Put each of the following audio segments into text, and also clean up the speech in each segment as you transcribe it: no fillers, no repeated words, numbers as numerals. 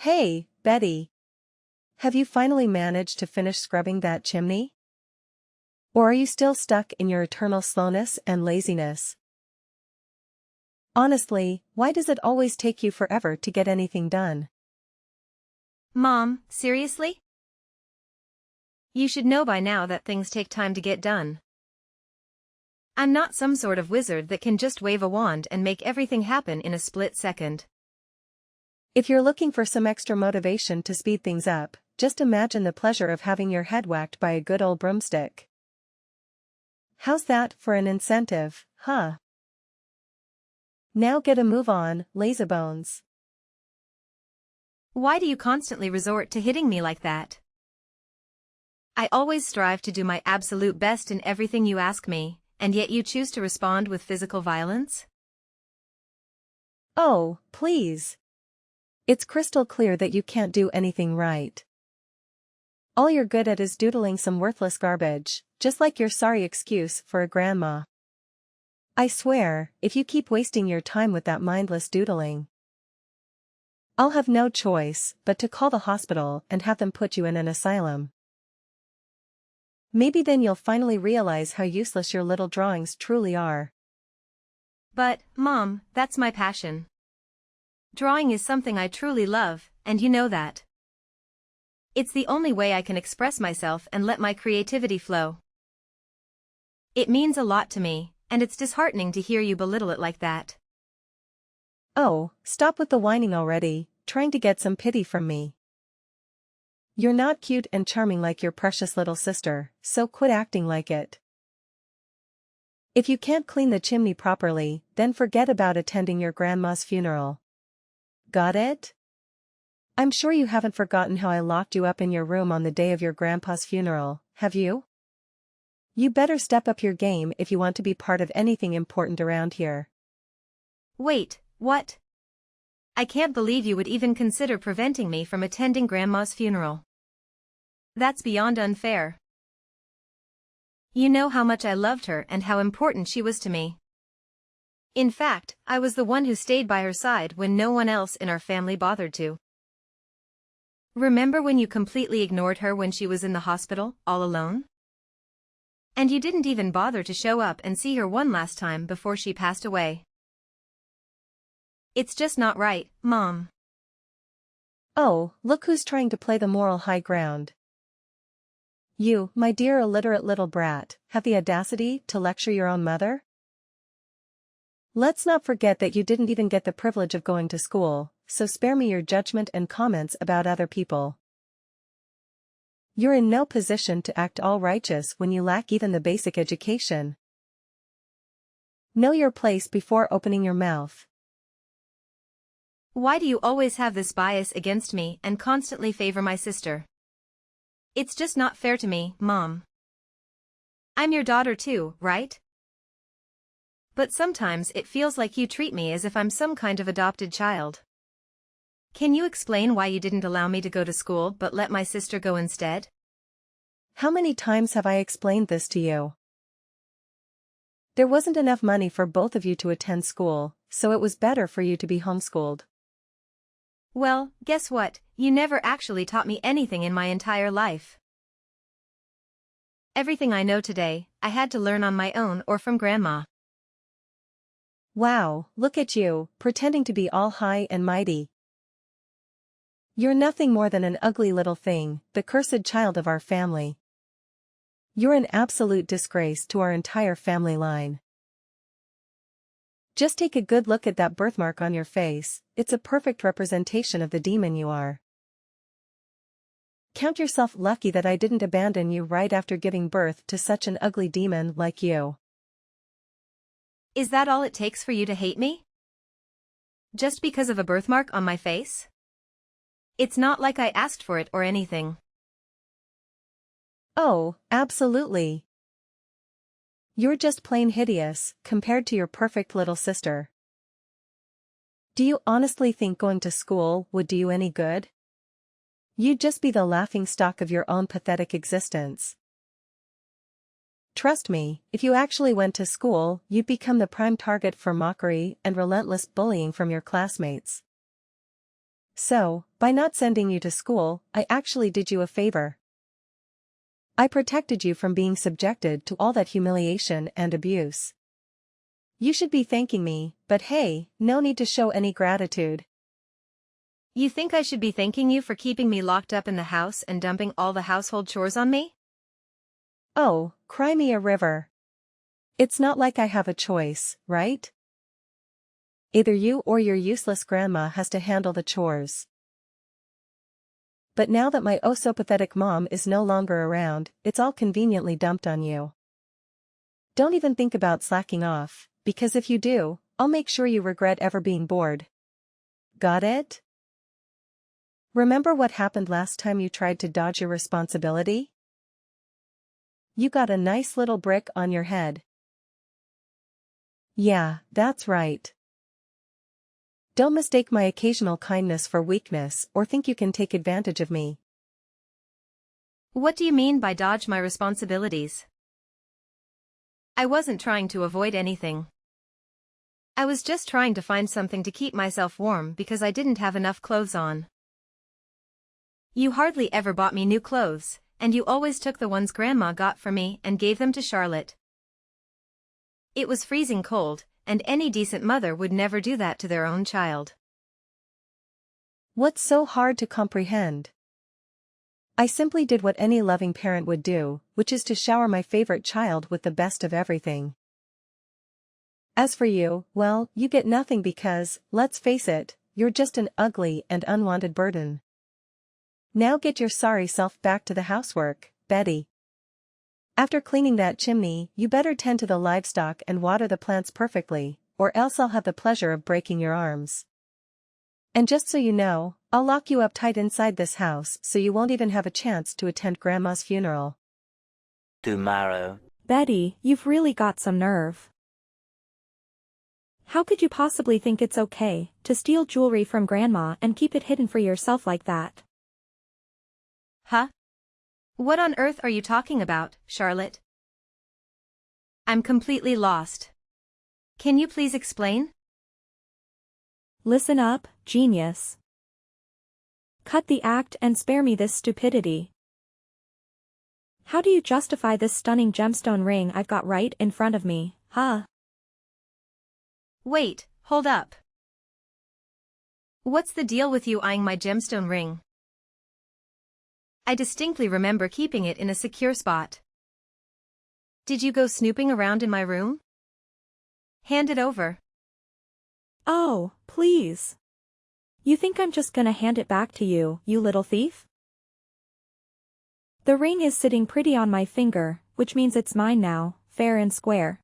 Hey, Betty. Have you finally managed to finish scrubbing that chimney? Or are you still stuck in your eternal slowness and laziness? Honestly, why does it always take you forever to get anything done? Mom, seriously? You should know by now that things take time to get done. I'm not some sort of wizard that can just wave a wand and make everything happen in a split second. If you're looking for some extra motivation to speed things up, just imagine the pleasure of having your head whacked by a good old broomstick. How's that for an incentive, huh? Now get a move on, lazybones. Why do you constantly resort to hitting me like that? I always strive to do my absolute best in everything you ask me, and yet you choose to respond with physical violence? Oh, please. It's crystal clear that you can't do anything right. All you're good at is doodling some worthless garbage, just like your sorry excuse for a grandma. I swear, if you keep wasting your time with that mindless doodling, I'll have no choice but to call the hospital and have them put you in an asylum. Maybe then you'll finally realize how useless your little drawings truly are. But, Mom, that's my passion. Drawing is something I truly love, and you know that. It's the only way I can express myself and let my creativity flow. It means a lot to me, and it's disheartening to hear you belittle it like that. Oh, stop with the whining already, trying to get some pity from me. You're not cute and charming like your precious little sister, so quit acting like it. If you can't clean the chimney properly, then forget about attending your grandma's funeral. Got it? I'm sure you haven't forgotten how I locked you up in your room on the day of your grandpa's funeral, have you? You better step up your game if you want to be part of anything important around here. Wait, what? I can't believe you would even consider preventing me from attending Grandma's funeral. That's beyond unfair. You know how much I loved her and how important she was to me. In fact, I was the one who stayed by her side when no one else in our family bothered to. Remember when you completely ignored her when she was in the hospital, all alone? And you didn't even bother to show up and see her one last time before she passed away. It's just not right, Mom. Oh, look who's trying to play the moral high ground. You, my dear illiterate little brat, have the audacity to lecture your own mother? Let's not forget that you didn't even get the privilege of going to school, so spare me your judgment and comments about other people. You're in no position to act all righteous when you lack even the basic education. Know your place before opening your mouth. Why do you always have this bias against me and constantly favor my sister? It's just not fair to me, Mom. I'm your daughter too, right? But sometimes it feels like you treat me as if I'm some kind of adopted child. Can you explain why you didn't allow me to go to school but let my sister go instead? How many times have I explained this to you? There wasn't enough money for both of you to attend school, so it was better for you to be homeschooled. Well, guess what? You never actually taught me anything in my entire life. Everything I know today, I had to learn on my own or from Grandma. Wow, look at you, pretending to be all high and mighty. You're nothing more than an ugly little thing, the cursed child of our family. You're an absolute disgrace to our entire family line. Just take a good look at that birthmark on your face, it's a perfect representation of the demon you are. Count yourself lucky that I didn't abandon you right after giving birth to such an ugly demon like you. Is that all it takes for you to hate me? Just because of a birthmark on my face? It's not like I asked for it or anything. Oh, absolutely. You're just plain hideous, compared to your perfect little sister. Do you honestly think going to school would do you any good? You'd just be the laughingstock of your own pathetic existence. Trust me, if you actually went to school, you'd become the prime target for mockery and relentless bullying from your classmates. So, by not sending you to school, I actually did you a favor. I protected you from being subjected to all that humiliation and abuse. You should be thanking me, but hey, no need to show any gratitude. You think I should be thanking you for keeping me locked up in the house and dumping all the household chores on me? Oh, cry me a river. It's not like I have a choice, right? Either you or your useless grandma has to handle the chores. But now that my oh-so-pathetic mom is no longer around, it's all conveniently dumped on you. Don't even think about slacking off, because if you do, I'll make sure you regret ever being bored. Got it? Remember what happened last time you tried to dodge your responsibility? You got a nice little brick on your head. Yeah, that's right. Don't mistake my occasional kindness for weakness or think you can take advantage of me. What do you mean by dodge my responsibilities? I wasn't trying to avoid anything. I was just trying to find something to keep myself warm because I didn't have enough clothes on. You hardly ever bought me new clothes, and you always took the ones Grandma got for me and gave them to Charlotte. It was freezing cold, and any decent mother would never do that to their own child. What's so hard to comprehend? I simply did what any loving parent would do, which is to shower my favorite child with the best of everything. As for you, well, you get nothing because, let's face it, you're just an ugly and unwanted burden. Now get your sorry self back to the housework, Betty. After cleaning that chimney, you better tend to the livestock and water the plants perfectly, or else I'll have the pleasure of breaking your arms. And just so you know, I'll lock you up tight inside this house so you won't even have a chance to attend Grandma's funeral. Tomorrow. Betty, you've really got some nerve. How could you possibly think it's okay to steal jewelry from Grandma and keep it hidden for yourself like that? Huh? What on earth are you talking about, Charlotte? I'm completely lost. Can you please explain? Listen up, genius. Cut the act and spare me this stupidity. How do you justify this stunning gemstone ring I've got right in front of me, huh? Wait, hold up. What's the deal with you eyeing my gemstone ring? I distinctly remember keeping it in a secure spot. Did you go snooping around in my room? Hand it over. Oh, please. You think I'm just gonna hand it back to you, you little thief? The ring is sitting pretty on my finger, which means it's mine now, fair and square.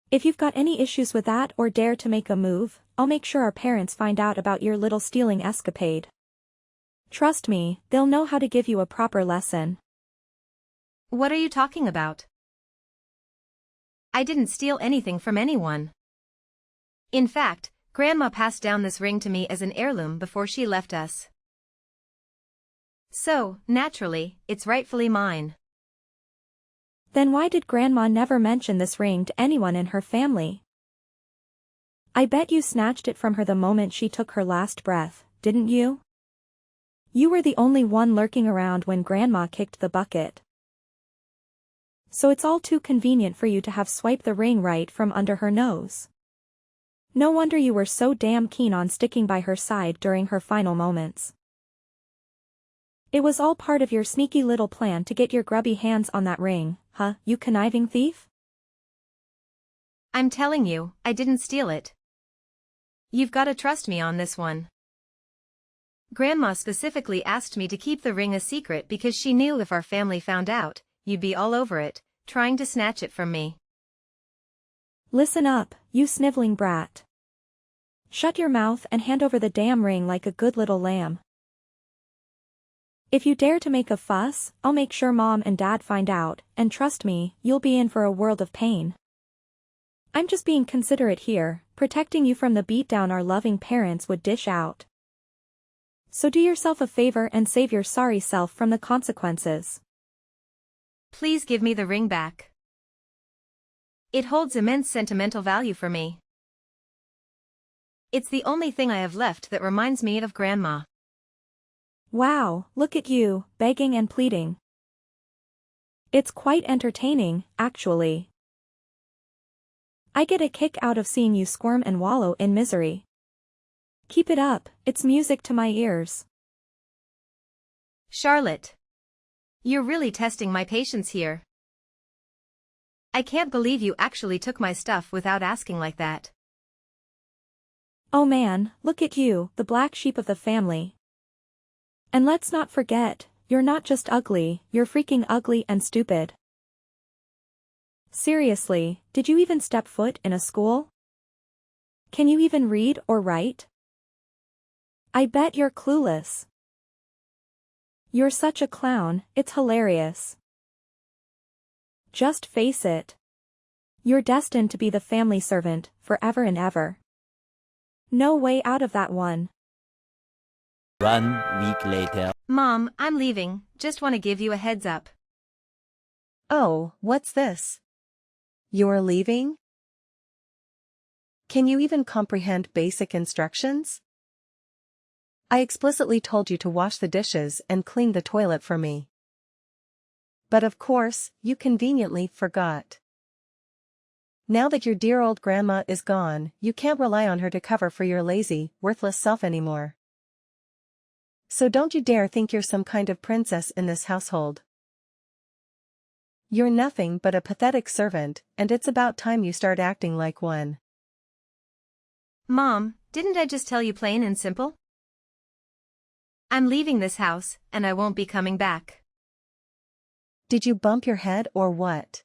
If you've got any issues with that or dare to make a move, I'll make sure our parents find out about your little stealing escapade. Trust me, they'll know how to give you a proper lesson. What are you talking about? I didn't steal anything from anyone. In fact, Grandma passed down this ring to me as an heirloom before she left us. So, naturally, it's rightfully mine. Then why did Grandma never mention this ring to anyone in her family? I bet you snatched it from her the moment she took her last breath, didn't you? You were the only one lurking around when Grandma kicked the bucket. So it's all too convenient for you to have swiped the ring right from under her nose. No wonder you were so damn keen on sticking by her side during her final moments. It was all part of your sneaky little plan to get your grubby hands on that ring, huh, you conniving thief? I'm telling you, I didn't steal it. You've got to trust me on this one. Grandma specifically asked me to keep the ring a secret because she knew if our family found out, you'd be all over it, trying to snatch it from me. Listen up, you sniveling brat. Shut your mouth and hand over the damn ring like a good little lamb. If you dare to make a fuss, I'll make sure Mom and Dad find out, and trust me, you'll be in for a world of pain. I'm just being considerate here, protecting you from the beatdown our loving parents would dish out. So do yourself a favor and save your sorry self from the consequences. Please give me the ring back. It holds immense sentimental value for me. It's the only thing I have left that reminds me of Grandma. Wow, look at you, begging and pleading. It's quite entertaining, actually. I get a kick out of seeing you squirm and wallow in misery. Keep it up, it's music to my ears. Charlotte. You're really testing my patience here. I can't believe you actually took my stuff without asking like that. Oh man, look at you, the black sheep of the family. And let's not forget, you're not just ugly, you're freaking ugly and stupid. Seriously, did you even step foot in a school? Can you even read or write? I bet you're clueless. You're such a clown, it's hilarious. Just face it. You're destined to be the family servant, forever and ever. No way out of that one. 1 week later. Mom, I'm leaving, just want to give you a heads up. Oh, what's this? You're leaving? Can you even comprehend basic instructions? I explicitly told you to wash the dishes and clean the toilet for me. But of course, you conveniently forgot. Now that your dear old grandma is gone, you can't rely on her to cover for your lazy, worthless self anymore. So don't you dare think you're some kind of princess in this household. You're nothing but a pathetic servant, and it's about time you start acting like one. Mom, didn't I just tell you plain and simple? I'm leaving this house, and I won't be coming back. Did you bump your head or what?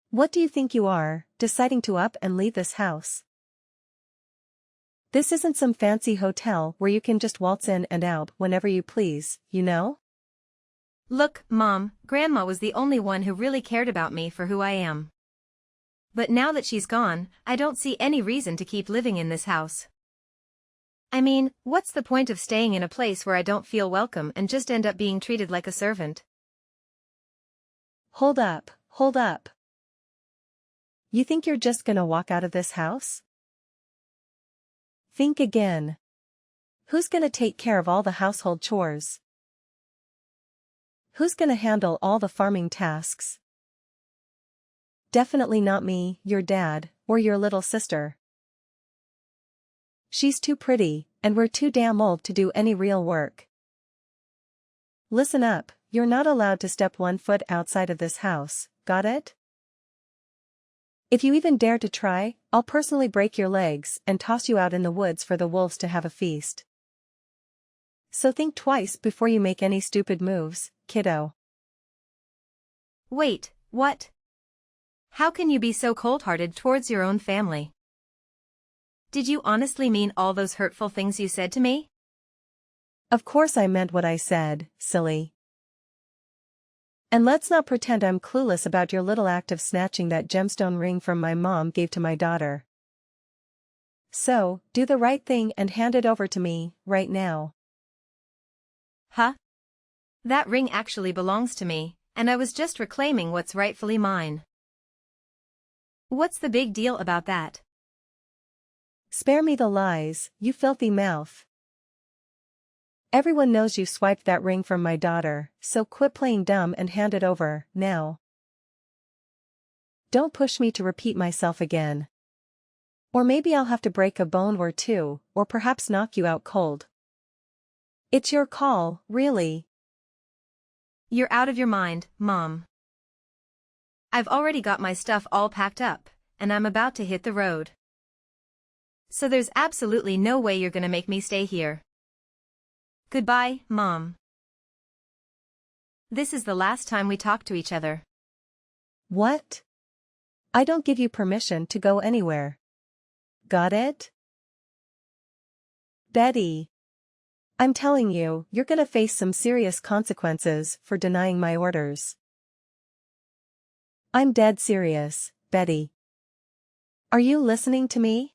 What do you think you are, deciding to up and leave this house? This isn't some fancy hotel where you can just waltz in and out whenever you please, you know? Look, Mom, Grandma was the only one who really cared about me for who I am. But now that she's gone, I don't see any reason to keep living in this house. I mean, what's the point of staying in a place where I don't feel welcome and just end up being treated like a servant? Hold up, hold up. You think you're just gonna walk out of this house? Think again. Who's gonna take care of all the household chores? Who's gonna handle all the farming tasks? Definitely not me, your dad, or your little sister. She's too pretty, and we're too damn old to do any real work. Listen up, you're not allowed to step 1 foot outside of this house, got it? If you even dare to try, I'll personally break your legs and toss you out in the woods for the wolves to have a feast. So think twice before you make any stupid moves, kiddo. Wait, what? How can you be so cold-hearted towards your own family? Did you honestly mean all those hurtful things you said to me? Of course I meant what I said, silly. And let's not pretend I'm clueless about your little act of snatching that gemstone ring from my mom gave to my daughter. So, do the right thing and hand it over to me, right now. Huh? That ring actually belongs to me, and I was just reclaiming what's rightfully mine. What's the big deal about that? Spare me the lies, you filthy mouth. Everyone knows you swiped that ring from my daughter, so quit playing dumb and hand it over, now. Don't push me to repeat myself again. Or maybe I'll have to break a bone or two, or perhaps knock you out cold. It's your call, really. You're out of your mind, Mom. I've already got my stuff all packed up, and I'm about to hit the road. So there's absolutely no way you're gonna make me stay here. Goodbye, Mom. This is the last time we talk to each other. What? I don't give you permission to go anywhere. Got it? Betty. I'm telling you, you're gonna face some serious consequences for denying my orders. I'm dead serious, Betty. Are you listening to me?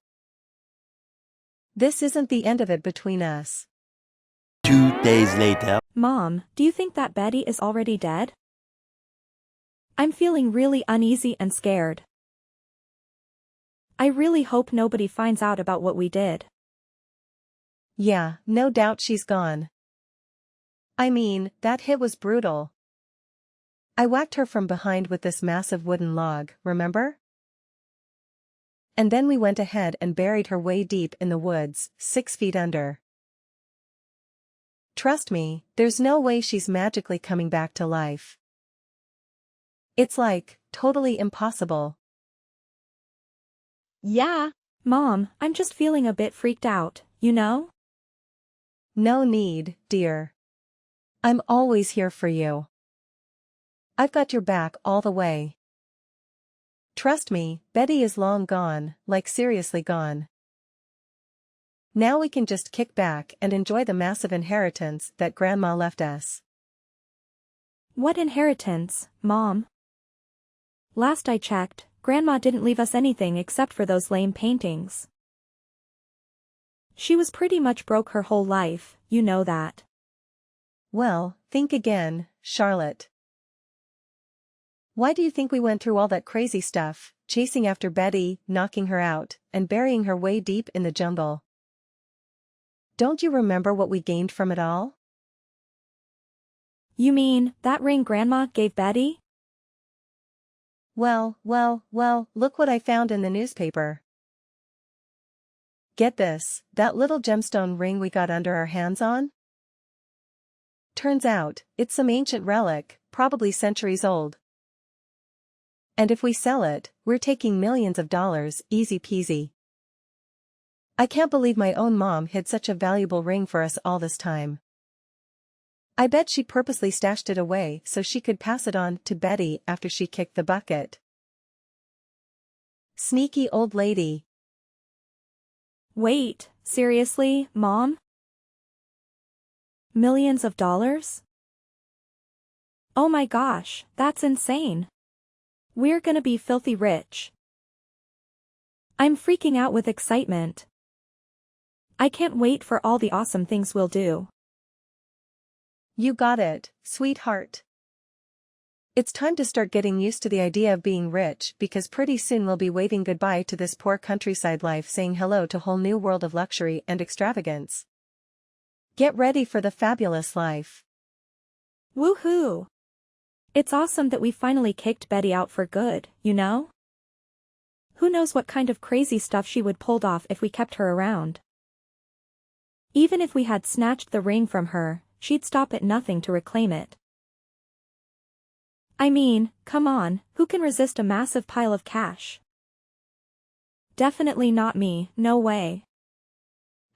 This isn't the end of it between us. 2 days later. Mom, do you think that Betty is already dead? I'm feeling really uneasy and scared. I really hope nobody finds out about what we did. Yeah, no doubt she's gone. I mean, that hit was brutal. I whacked her from behind with this massive wooden log, remember? And then we went ahead and buried her way deep in the woods, 6 feet under. Trust me, there's no way she's magically coming back to life. It's like, totally impossible. Yeah. Mom, I'm just feeling a bit freaked out, you know? No need, dear. I'm always here for you. I've got your back all the way. Trust me, Betty is long gone, like seriously gone. Now we can just kick back and enjoy the massive inheritance that Grandma left us. What inheritance, Mom? Last I checked, Grandma didn't leave us anything except for those lame paintings. She was pretty much broke her whole life, you know that. Well, think again, Charlotte. Why do you think we went through all that crazy stuff, chasing after Betty, knocking her out, and burying her way deep in the jungle? Don't you remember what we gained from it all? You mean, that ring Grandma gave Betty? Well, look what I found in the newspaper. Get this, that little gemstone ring we got under our hands on? Turns out, it's some ancient relic, probably centuries old. And if we sell it, we're taking millions of dollars, easy peasy. I can't believe my own mom hid such a valuable ring for us all this time. I bet she purposely stashed it away so she could pass it on to Betty after she kicked the bucket. Sneaky old lady. Wait, seriously, Mom? Millions of dollars? Oh my gosh, that's insane. We're gonna be filthy rich. I'm freaking out with excitement. I can't wait for all the awesome things we'll do. You got it, sweetheart. It's time to start getting used to the idea of being rich because pretty soon we'll be waving goodbye to this poor countryside life, saying hello to a whole new world of luxury and extravagance. Get ready for the fabulous life. Woohoo! It's awesome that we finally kicked Betty out for good, you know? Who knows what kind of crazy stuff she would pulled off if we kept her around. Even if we had snatched the ring from her, she'd stop at nothing to reclaim it. I mean, come on, who can resist a massive pile of cash? Definitely not me, no way.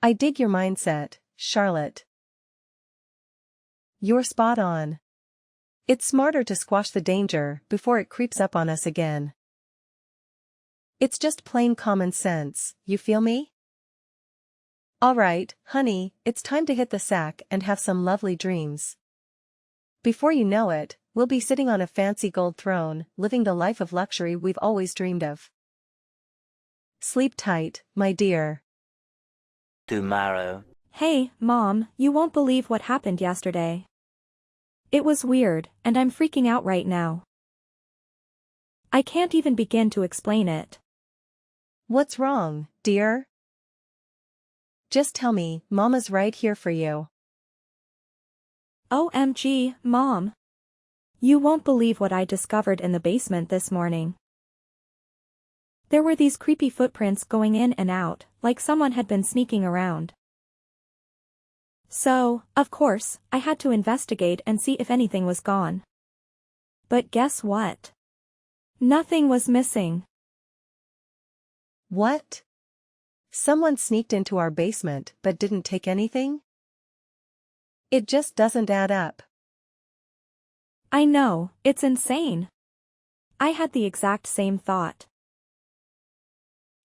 I dig your mindset, Charlotte. You're spot on. It's smarter to squash the danger before it creeps up on us again. It's just plain common sense, you feel me? Alright, honey, it's time to hit the sack and have some lovely dreams. Before you know it, we'll be sitting on a fancy gold throne, living the life of luxury we've always dreamed of. Sleep tight, my dear. Tomorrow. Hey, Mom, you won't believe what happened yesterday. It was weird, and I'm freaking out right now. I can't even begin to explain it. What's wrong, dear? Just tell me, Mama's right here for you. OMG, Mom. You won't believe what I discovered in the basement this morning. There were these creepy footprints going in and out, like someone had been sneaking around. So, of course, I had to investigate and see if anything was gone. But guess what? Nothing was missing. What? Someone sneaked into our basement but didn't take anything? It just doesn't add up. I know, it's insane. I had the exact same thought.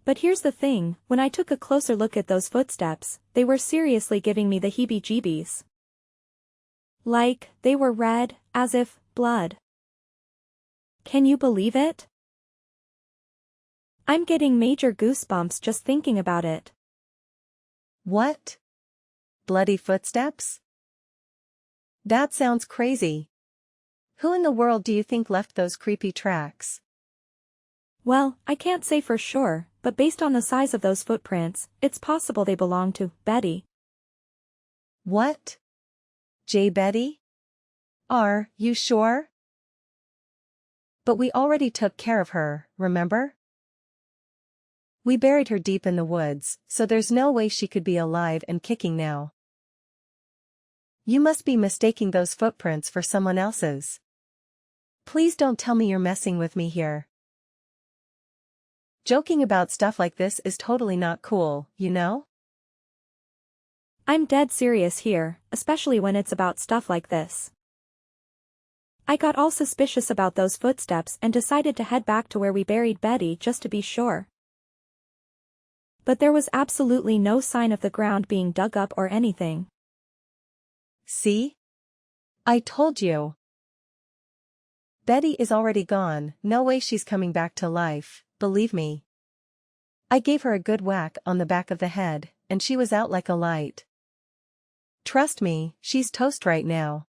But here's the thing, when I took a closer look at those footsteps, they were seriously giving me the heebie-jeebies. Like, they were red, as if, blood. Can you believe it? I'm getting major goosebumps just thinking about it. What? Bloody footsteps? That sounds crazy. Who in the world do you think left those creepy tracks? Well, I can't say for sure, but based on the size of those footprints, it's possible they belong to Betty. What? J. Betty? Are you sure? But we already took care of her, remember? We buried her deep in the woods, so there's no way she could be alive and kicking now. You must be mistaking those footprints for someone else's. Please don't tell me you're messing with me here. Joking about stuff like this is totally not cool, you know? I'm dead serious here, especially when it's about stuff like this. I got all suspicious about those footsteps and decided to head back to where we buried Betty just to be sure. But there was absolutely no sign of the ground being dug up or anything. See? I told you. Betty is already gone, no way she's coming back to life, believe me. I gave her a good whack on the back of the head, and she was out like a light. Trust me, she's toast right now.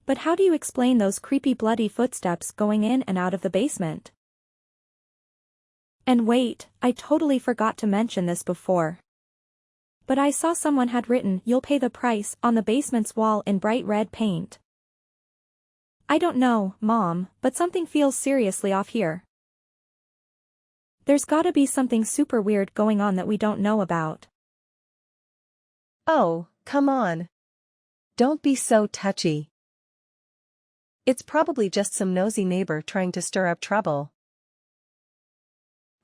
But how do you explain those creepy bloody footsteps going in and out of the basement? And wait, I totally forgot to mention this before. But I saw someone had written "You'll pay the price" on the basement's wall in bright red paint. I don't know, Mom, but something feels seriously off here. There's gotta be something super weird going on that we don't know about. Oh, come on. Don't be so touchy. It's probably just some nosy neighbor trying to stir up trouble.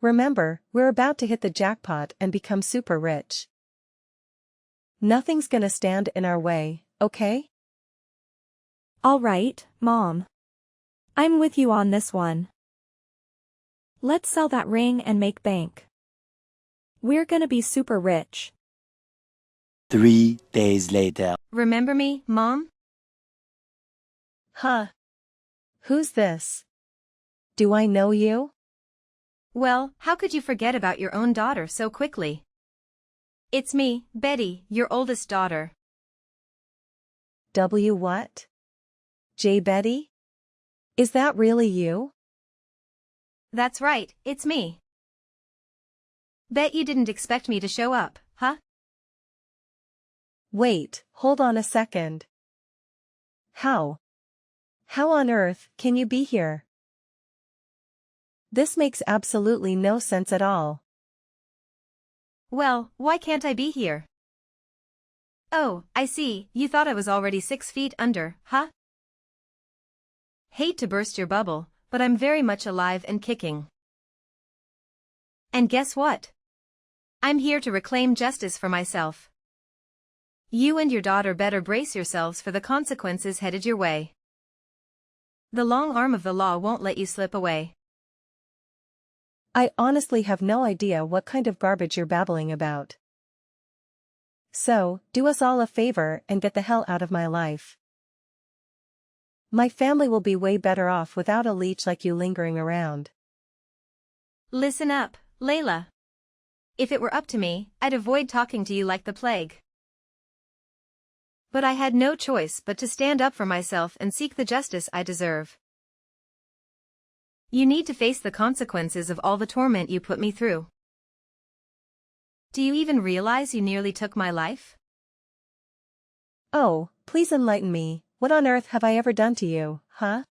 Remember, we're about to hit the jackpot and become super rich. Nothing's gonna stand in our way, okay? All right, Mom. I'm with you on this one. Let's sell that ring and make bank. We're gonna be super rich. 3 days later. Remember me, Mom? Huh. Who's this? Do I know you? Well, how could you forget about your own daughter so quickly? It's me, Betty, your oldest daughter. W what? J. Betty? Is that really you? That's right, it's me. Bet you didn't expect me to show up, huh? Wait, hold on a second. How? How on earth can you be here? This makes absolutely no sense at all. Well, why can't I be here? Oh, I see, you thought I was already 6 feet under, huh? Hate to burst your bubble, but I'm very much alive and kicking. And guess what? I'm here to reclaim justice for myself. You and your daughter better brace yourselves for the consequences headed your way. The long arm of the law won't let you slip away. I honestly have no idea what kind of garbage you're babbling about. So, do us all a favor and get the hell out of my life. My family will be way better off without a leech like you lingering around. Listen up, Layla. If it were up to me, I'd avoid talking to you like the plague. But I had no choice but to stand up for myself and seek the justice I deserve. You need to face the consequences of all the torment you put me through. Do you even realize you nearly took my life? Oh, please enlighten me, what on earth have I ever done to you, huh?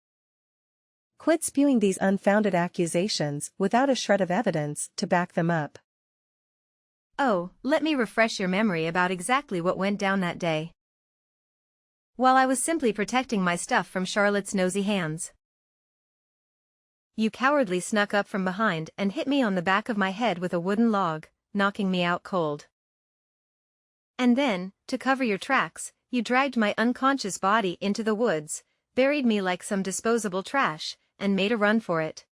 Quit spewing these unfounded accusations without a shred of evidence to back them up. Oh, let me refresh your memory about exactly what went down that day. While I was simply protecting my stuff from Charlotte's nosy hands. You cowardly snuck up from behind and hit me on the back of my head with a wooden log, knocking me out cold. And then, to cover your tracks, you dragged my unconscious body into the woods, buried me like some disposable trash, and made a run for it.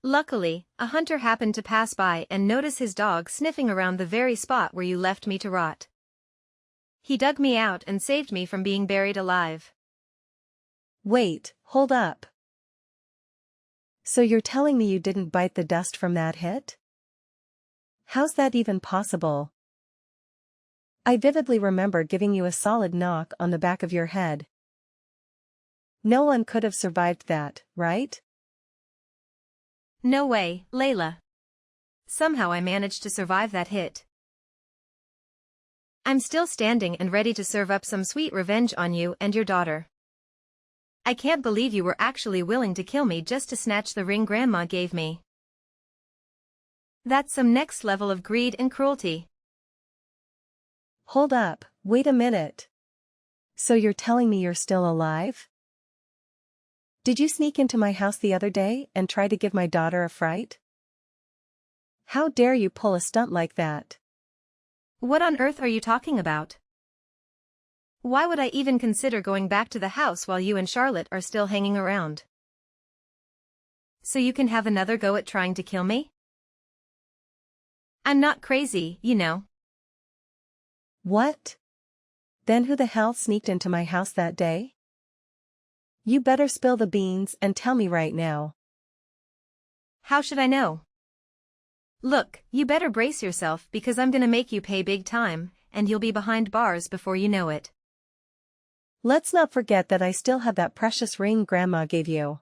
Luckily, a hunter happened to pass by and notice his dog sniffing around the very spot where you left me to rot. He dug me out and saved me from being buried alive. Wait, hold up. So you're telling me you didn't bite the dust from that hit? How's that even possible? I vividly remember giving you a solid knock on the back of your head. No one could have survived that, right? No way, Layla. Somehow I managed to survive that hit. I'm still standing and ready to serve up some sweet revenge on you and your daughter. I can't believe you were actually willing to kill me just to snatch the ring Grandma gave me. That's some next level of greed and cruelty. Hold up, wait a minute. So you're telling me you're still alive? Did you sneak into my house the other day and try to give my daughter a fright? How dare you pull a stunt like that? What on earth are you talking about? Why would I even consider going back to the house while you and Charlotte are still hanging around? So you can have another go at trying to kill me? I'm not crazy, you know. What? Then who the hell sneaked into my house that day? You better spill the beans and tell me right now. How should I know? Look, you better brace yourself because I'm gonna make you pay big time, and you'll be behind bars before you know it. Let's not forget that I still have that precious ring Grandma gave you.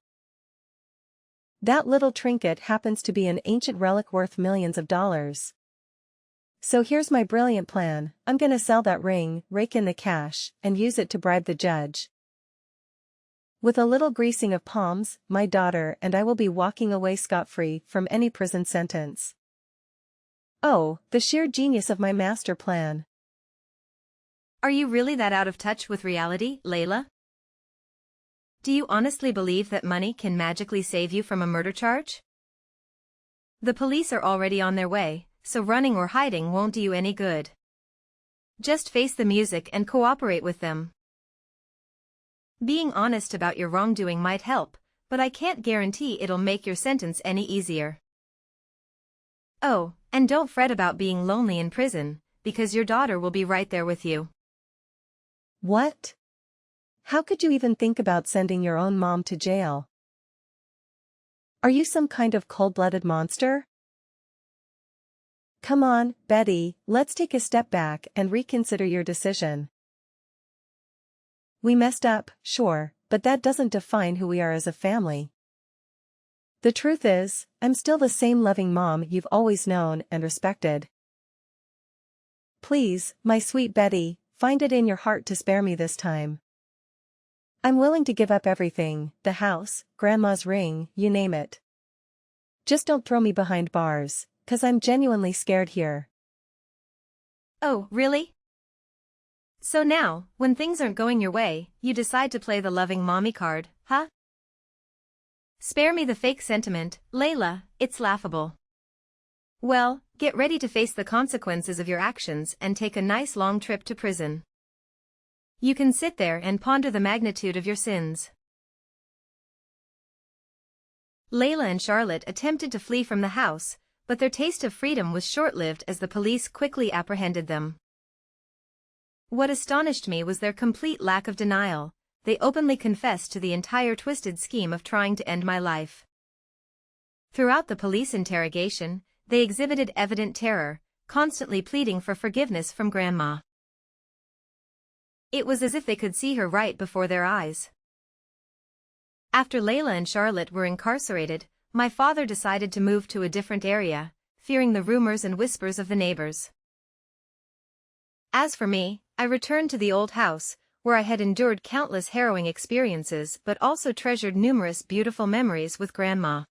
That little trinket happens to be an ancient relic worth millions of dollars. So here's my brilliant plan. I'm gonna sell that ring, rake in the cash, and use it to bribe the judge. With a little greasing of palms, my daughter and I will be walking away scot-free from any prison sentence. Oh, the sheer genius of my master plan. Are you really that out of touch with reality, Layla? Do you honestly believe that money can magically save you from a murder charge? The police are already on their way, so running or hiding won't do you any good. Just face the music and cooperate with them. Being honest about your wrongdoing might help, but I can't guarantee it'll make your sentence any easier. Oh, and don't fret about being lonely in prison, because your daughter will be right there with you. What? How could you even think about sending your own mom to jail? Are you some kind of cold-blooded monster? Come on, Betty, let's take a step back and reconsider your decision. We messed up, sure, but that doesn't define who we are as a family. The truth is, I'm still the same loving mom you've always known and respected. Please, my sweet Betty, find it in your heart to spare me this time. I'm willing to give up everything, the house, Grandma's ring, you name it. Just don't throw me behind bars, 'cause I'm genuinely scared here. Oh, really? So now, when things aren't going your way, you decide to play the loving mommy card, huh? Spare me the fake sentiment, Layla, it's laughable. Well, get ready to face the consequences of your actions and take a nice long trip to prison. You can sit there and ponder the magnitude of your sins. Layla and Charlotte attempted to flee from the house, but their taste of freedom was short-lived as the police quickly apprehended them. What astonished me was their complete lack of denial. They openly confessed to the entire twisted scheme of trying to end my life. Throughout the police interrogation, they exhibited evident terror, constantly pleading for forgiveness from Grandma. It was as if they could see her right before their eyes. After Layla and Charlotte were incarcerated, my father decided to move to a different area, fearing the rumors and whispers of the neighbors. As for me, I returned to the old house, where I had endured countless harrowing experiences but also treasured numerous beautiful memories with Grandma.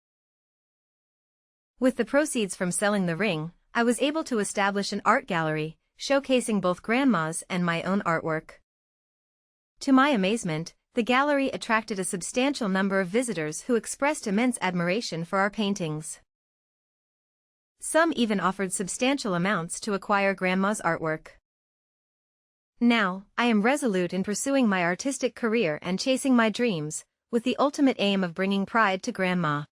With the proceeds from selling the ring, I was able to establish an art gallery, showcasing both Grandma's and my own artwork. To my amazement, the gallery attracted a substantial number of visitors who expressed immense admiration for our paintings. Some even offered substantial amounts to acquire Grandma's artwork. Now, I am resolute in pursuing my artistic career and chasing my dreams, with the ultimate aim of bringing pride to Grandma.